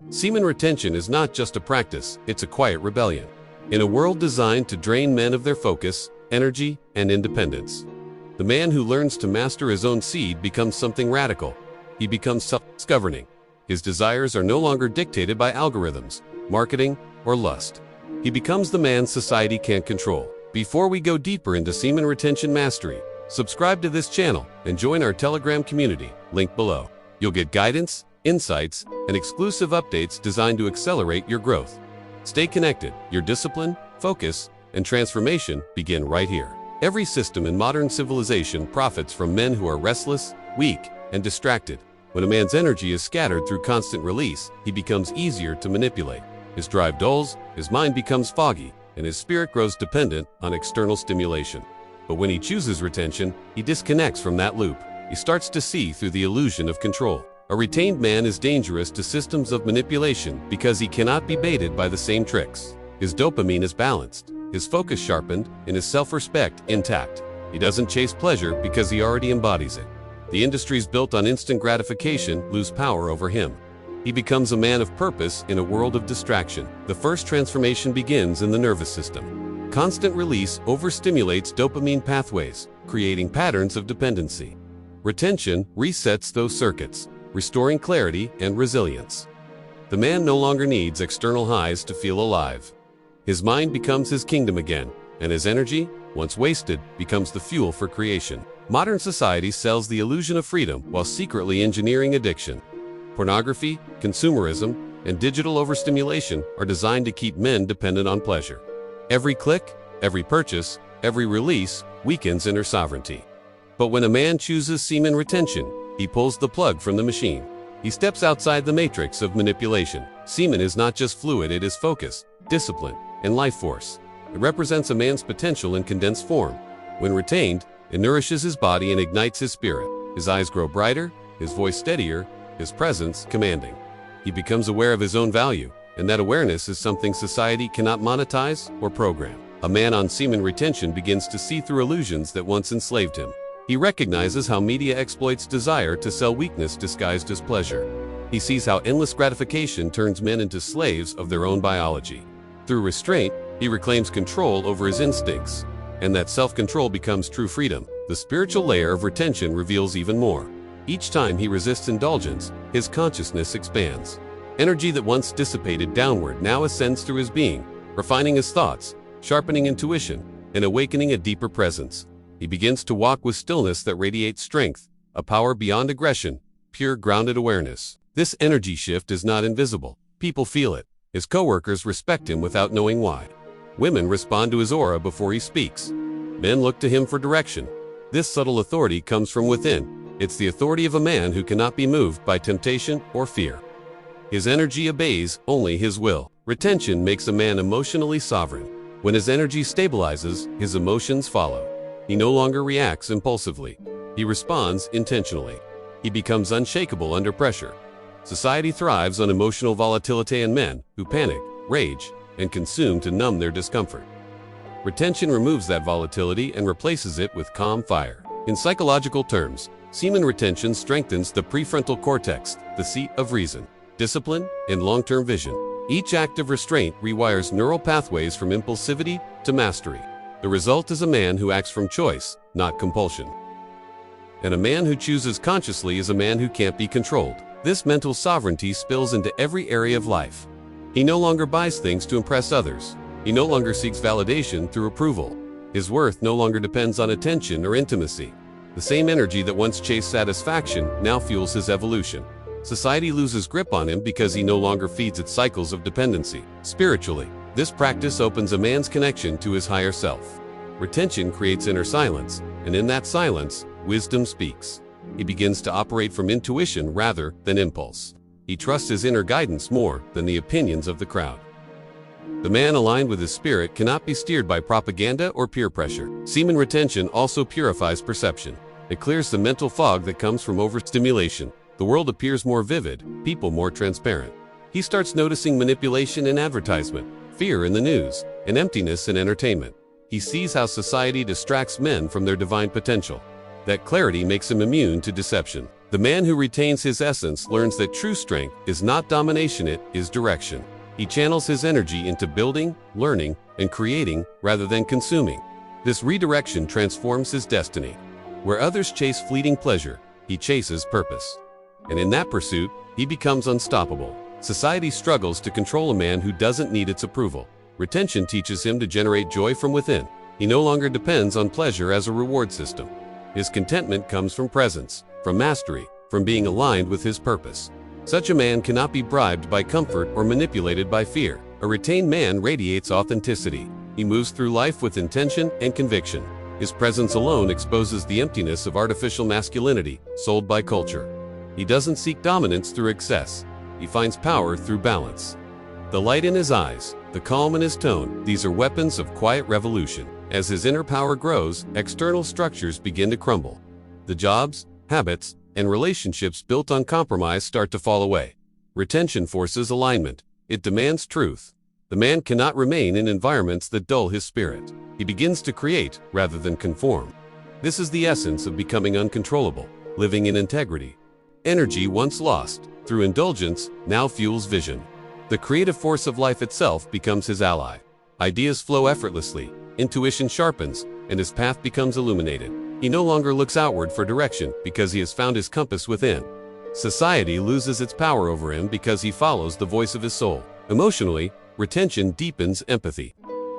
Semen retention is not just a practice, it's a quiet rebellion. In a world designed to drain men of their focus, energy, and independence, the man who learns to master his own seed becomes something radical. He becomes self-governing. His desires are no longer dictated by algorithms, marketing, or lust. He becomes the man society can't control. Before we go deeper into semen retention mastery, subscribe to this channel and join our Telegram community, link below. You'll get guidance, insights, and exclusive updates designed to accelerate your growth. Stay connected. Your discipline, focus, and transformation begin right here. Every system in modern civilization profits from men who are restless, weak, and distracted. When a man's energy is scattered through constant release, he becomes easier to manipulate. His drive dulls, his mind becomes foggy, and his spirit grows dependent on external stimulation. But when he chooses retention, he disconnects from that loop. He starts to see through the illusion of control. A retained man is dangerous to systems of manipulation because he cannot be baited by the same tricks. His dopamine is balanced, his focus sharpened, and his self-respect intact. He doesn't chase pleasure because he already embodies it. The industries built on instant gratification lose power over him. He becomes a man of purpose in a world of distraction. The first transformation begins in the nervous system. Constant release overstimulates dopamine pathways, creating patterns of dependency. Retention resets those circuits, restoring clarity and resilience. The man no longer needs external highs to feel alive. His mind becomes his kingdom again, and his energy, once wasted, becomes the fuel for creation. Modern society sells the illusion of freedom while secretly engineering addiction. Pornography, consumerism, and digital overstimulation are designed to keep men dependent on pleasure. Every click, every purchase, every release weakens inner sovereignty. But when a man chooses semen retention, he pulls the plug from the machine. He steps outside the matrix of manipulation. Semen is not just fluid, it is focus, discipline, and life force. It represents a man's potential in condensed form. When retained, it nourishes his body and ignites his spirit. His eyes grow brighter, his voice steadier, his presence commanding. He becomes aware of his own value, and that awareness is something society cannot monetize or program. A man on semen retention begins to see through illusions that once enslaved him. He recognizes how media exploits desire to sell weakness disguised as pleasure. He sees how endless gratification turns men into slaves of their own biology. Through restraint, he reclaims control over his instincts, and that self-control becomes true freedom. The spiritual layer of retention reveals even more. Each time he resists indulgence, his consciousness expands. Energy that once dissipated downward now ascends through his being, refining his thoughts, sharpening intuition, and awakening a deeper presence. He begins to walk with stillness that radiates strength, a power beyond aggression, pure grounded awareness. This energy shift is not invisible. People feel it. His coworkers respect him without knowing why. Women respond to his aura before he speaks. Men look to him for direction. This subtle authority comes from within. It's the authority of a man who cannot be moved by temptation or fear. His energy obeys only his will. Retention makes a man emotionally sovereign. When his energy stabilizes, his emotions follow. He no longer reacts impulsively. He responds intentionally. He becomes unshakable under pressure. Society thrives on emotional volatility and men who panic, rage, and consume to numb their discomfort. Retention removes that volatility and replaces it with calm fire. In psychological terms, semen retention strengthens the prefrontal cortex, the seat of reason, discipline, and long-term vision. Each act of restraint rewires neural pathways from impulsivity to mastery. The result is a man who acts from choice, not compulsion. And a man who chooses consciously is a man who can't be controlled. This mental sovereignty spills into every area of life. He no longer buys things to impress others. He no longer seeks validation through approval. His worth no longer depends on attention or intimacy. The same energy that once chased satisfaction now fuels his evolution. Society loses grip on him because he no longer feeds its cycles of dependency. Spiritually, this practice opens a man's connection to his higher self. Retention creates inner silence, and in that silence, wisdom speaks. He begins to operate from intuition rather than impulse. He trusts his inner guidance more than the opinions of the crowd. The man aligned with his spirit cannot be steered by propaganda or peer pressure. Semen retention also purifies perception. It clears the mental fog that comes from overstimulation. The world appears more vivid, people more transparent. He starts noticing manipulation in advertisement, fear in the news, and emptiness in entertainment. He sees how society distracts men from their divine potential. That clarity makes him immune to deception. The man who retains his essence learns that true strength is not domination, it is direction. He channels his energy into building, learning, and creating rather than consuming. This redirection transforms his destiny. Where others chase fleeting pleasure, he chases purpose. And in that pursuit, he becomes unstoppable. Society struggles to control a man who doesn't need its approval. Retention teaches him to generate joy from within. He no longer depends on pleasure as a reward system. His contentment comes from presence, from mastery, from being aligned with his purpose. Such a man cannot be bribed by comfort or manipulated by fear. A retained man radiates authenticity. He moves through life with intention and conviction. His presence alone exposes the emptiness of artificial masculinity sold by culture. He doesn't seek dominance through excess. He finds power through balance. The light in his eyes, the calm in his tone, these are weapons of quiet revolution. As his inner power grows, external structures begin to crumble. The jobs, habits, and relationships built on compromise start to fall away. Retention forces alignment. It demands truth. The man cannot remain in environments that dull his spirit. He begins to create rather than conform. This is the essence of becoming uncontrollable, living in integrity. Energy once lost, through indulgence, now fuels vision. The creative force of life itself becomes his ally. Ideas flow effortlessly, intuition sharpens, and his path becomes illuminated. He no longer looks outward for direction because he has found his compass within. Society loses its power over him because he follows the voice of his soul. Emotionally, retention deepens empathy.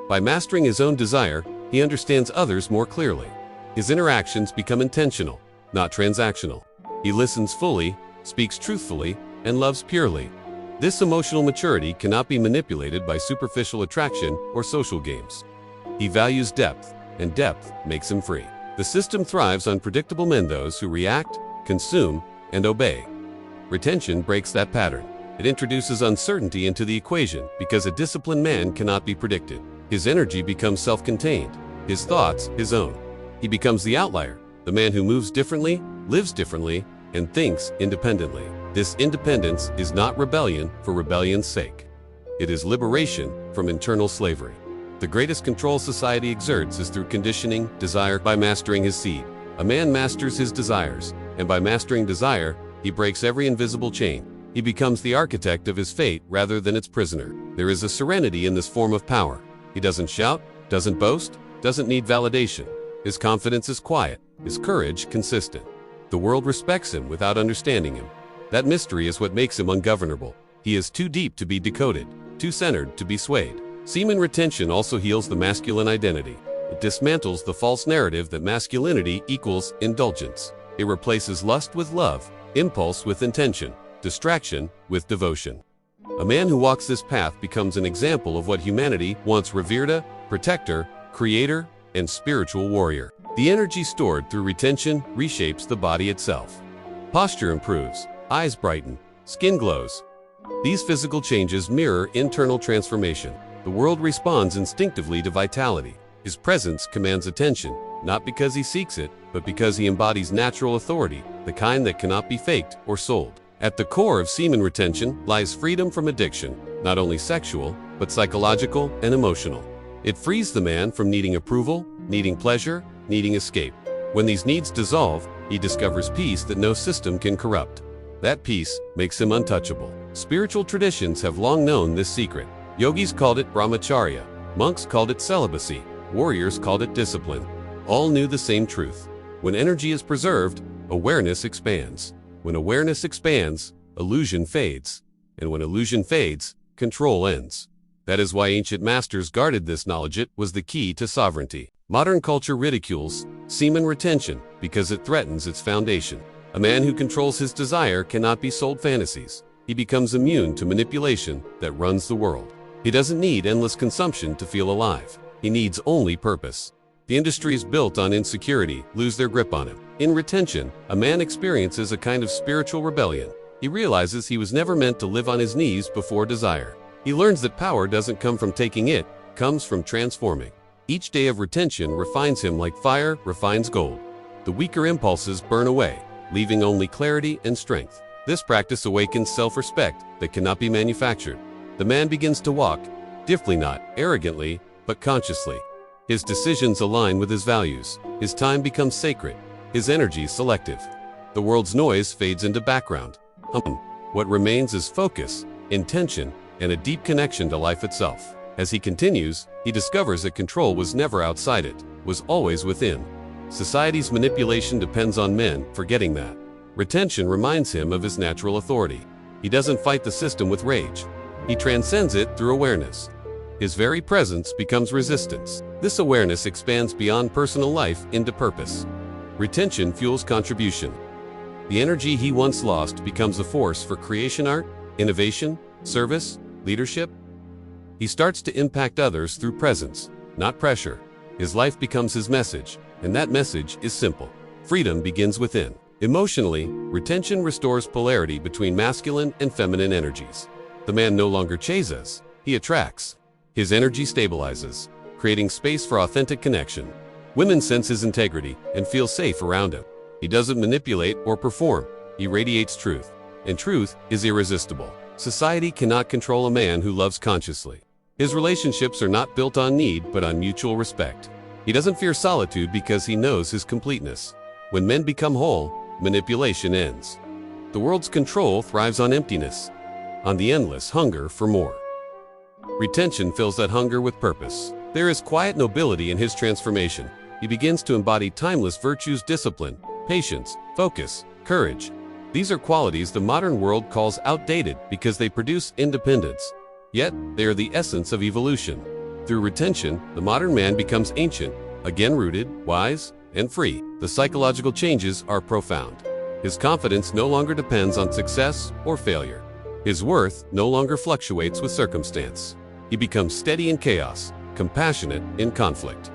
By mastering his own desire, he understands others more clearly. His interactions become intentional, not transactional. He listens fully, speaks truthfully, and loves purely. This emotional maturity cannot be manipulated by superficial attraction or social games. He values depth, and depth makes him free. The system thrives on predictable men, those who react, consume, and obey. Retention breaks that pattern. It introduces uncertainty into the equation because a disciplined man cannot be predicted. His energy becomes self-contained, his thoughts his own. He becomes the outlier, the man who moves differently, lives differently, and thinks independently. This independence is not rebellion for rebellion's sake. It is liberation from internal slavery. The greatest control society exerts is through conditioning desire by mastering his seed. A man masters his desires, and by mastering desire, he breaks every invisible chain. He becomes the architect of his fate rather than its prisoner. There is a serenity in this form of power. He doesn't shout, doesn't boast, doesn't need validation. His confidence is quiet, his courage consistent. The world respects him without understanding him. That mystery is what makes him ungovernable. He is too deep to be decoded, too centered to be swayed. Semen retention also heals the masculine identity. It dismantles the false narrative that masculinity equals indulgence. It replaces lust with love, impulse with intention, distraction with devotion. A man who walks this path becomes an example of what humanity once revered: a protector, creator, and spiritual warrior. The energy stored through retention reshapes the body itself. Posture improves, eyes brighten, skin glows. These physical changes mirror internal transformation. The world responds instinctively to vitality. His presence commands attention, not because he seeks it, but because he embodies natural authority, the kind that cannot be faked or sold. At the core of semen retention lies freedom from addiction, not only sexual, but psychological and emotional. It frees the man from needing approval, needing pleasure, needing escape. When these needs dissolve, he discovers peace that no system can corrupt. That peace makes him untouchable. Spiritual traditions have long known this secret. Yogis called it brahmacharya, monks called it celibacy, warriors called it discipline. All knew the same truth. When energy is preserved, awareness expands. When awareness expands, illusion fades. And when illusion fades, control ends. That is why ancient masters guarded this knowledge. It was the key to sovereignty. Modern culture ridicules semen retention because it threatens its foundation. A man who controls his desire cannot be sold fantasies. He becomes immune to manipulation that runs the world. He doesn't need endless consumption to feel alive. He needs only purpose. The industries built on insecurity lose their grip on him. In retention, a man experiences a kind of spiritual rebellion. He realizes he was never meant to live on his knees before desire. He learns that power doesn't come from taking, it comes from transforming. Each day of retention refines him like fire refines gold. The weaker impulses burn away, leaving only clarity and strength. This practice awakens self-respect that cannot be manufactured. The man begins to walk, differently, not arrogantly, but consciously. His decisions align with his values. His time becomes sacred. His energy selective. The world's noise fades into background. What remains is focus, intention, and a deep connection to life itself. As he continues, he discovers that control was never outside it, was always within. Society's manipulation depends on men forgetting that. Retention reminds him of his natural authority. He doesn't fight the system with rage. He transcends it through awareness. His very presence becomes resistance. This awareness expands beyond personal life into purpose. Retention fuels contribution. The energy he once lost becomes a force for creation art, innovation, service, leadership. He starts to impact others through presence, not pressure. His life becomes his message, and that message is simple. Freedom begins within. Emotionally, retention restores polarity between masculine and feminine energies. The man no longer chases, he attracts. His energy stabilizes, creating space for authentic connection. Women sense his integrity and feel safe around him. He doesn't manipulate or perform, he radiates truth. And truth is irresistible. Society cannot control a man who loves consciously. His relationships are not built on need but on mutual respect. He doesn't fear solitude because he knows his completeness. When men become whole, manipulation ends. The world's control thrives on emptiness, on the endless hunger for more. Retention fills that hunger with purpose. There is quiet nobility in his transformation. He begins to embody timeless virtues: discipline, patience, focus, courage. These are qualities the modern world calls outdated because they produce independence. Yet, they are the essence of evolution. Through retention, the modern man becomes ancient, again rooted, wise, and free. The psychological changes are profound. His confidence no longer depends on success or failure. His worth no longer fluctuates with circumstance. He becomes steady in chaos, compassionate in conflict.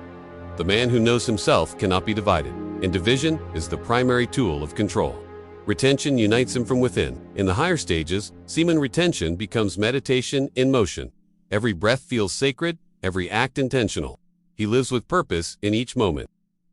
The man who knows himself cannot be divided, and division is the primary tool of control. Retention unites him from within. In the higher stages, semen retention becomes meditation in motion. Every breath feels sacred, every act intentional. He lives with purpose in each moment.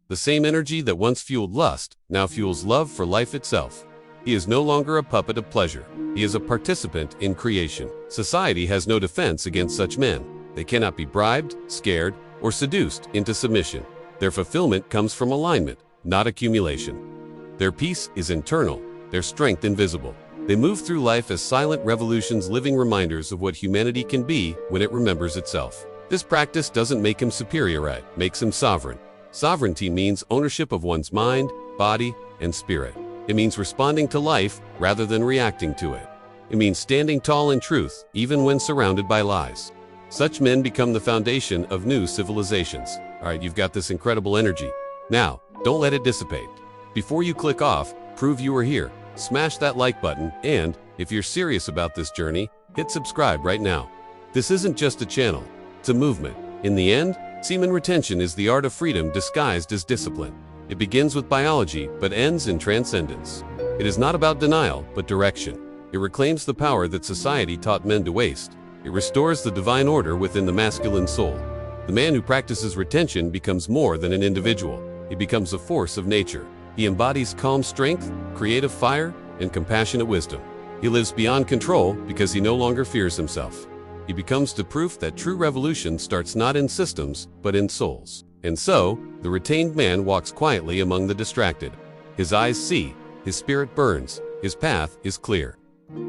The same energy that once fueled lust now fuels love for life itself. He is no longer a puppet of pleasure. He is a participant in creation. Society has no defense against such men. They cannot be bribed, scared, or seduced into submission. Their fulfillment comes from alignment, not accumulation. Their peace is internal, their strength invisible. They move through life as silent revolutions, living reminders of what humanity can be when it remembers itself. This practice doesn't make him superior, it makes him sovereign. Sovereignty means ownership of one's mind, body, and spirit. It means responding to life rather than reacting to it. It means standing tall in truth, even when surrounded by lies. Such men become the foundation of new civilizations. All right, you've got this incredible energy. Now, don't let it dissipate. Before you click off, prove you were here. Smash that like button, and if you're serious about this journey, hit subscribe right now. This isn't just a channel, it's a movement. In the end, semen retention is the art of freedom disguised as discipline. It begins with biology, but ends in transcendence. It is not about denial, but direction. It reclaims the power that society taught men to waste. It restores the divine order within the masculine soul. The man who practices retention becomes more than an individual. He becomes a force of nature. He embodies calm strength, creative fire, and compassionate wisdom. He lives beyond control because he no longer fears himself. He becomes the proof that true revolution starts not in systems, but in souls. And so, the retained man walks quietly among the distracted. His eyes see, his spirit burns, his path is clear.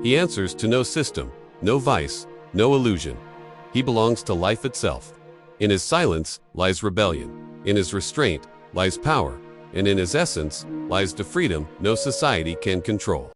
He answers to no system, no vice, no illusion. He belongs to life itself. In his silence lies rebellion. In his restraint lies power. And in his essence lies the freedom no society can control.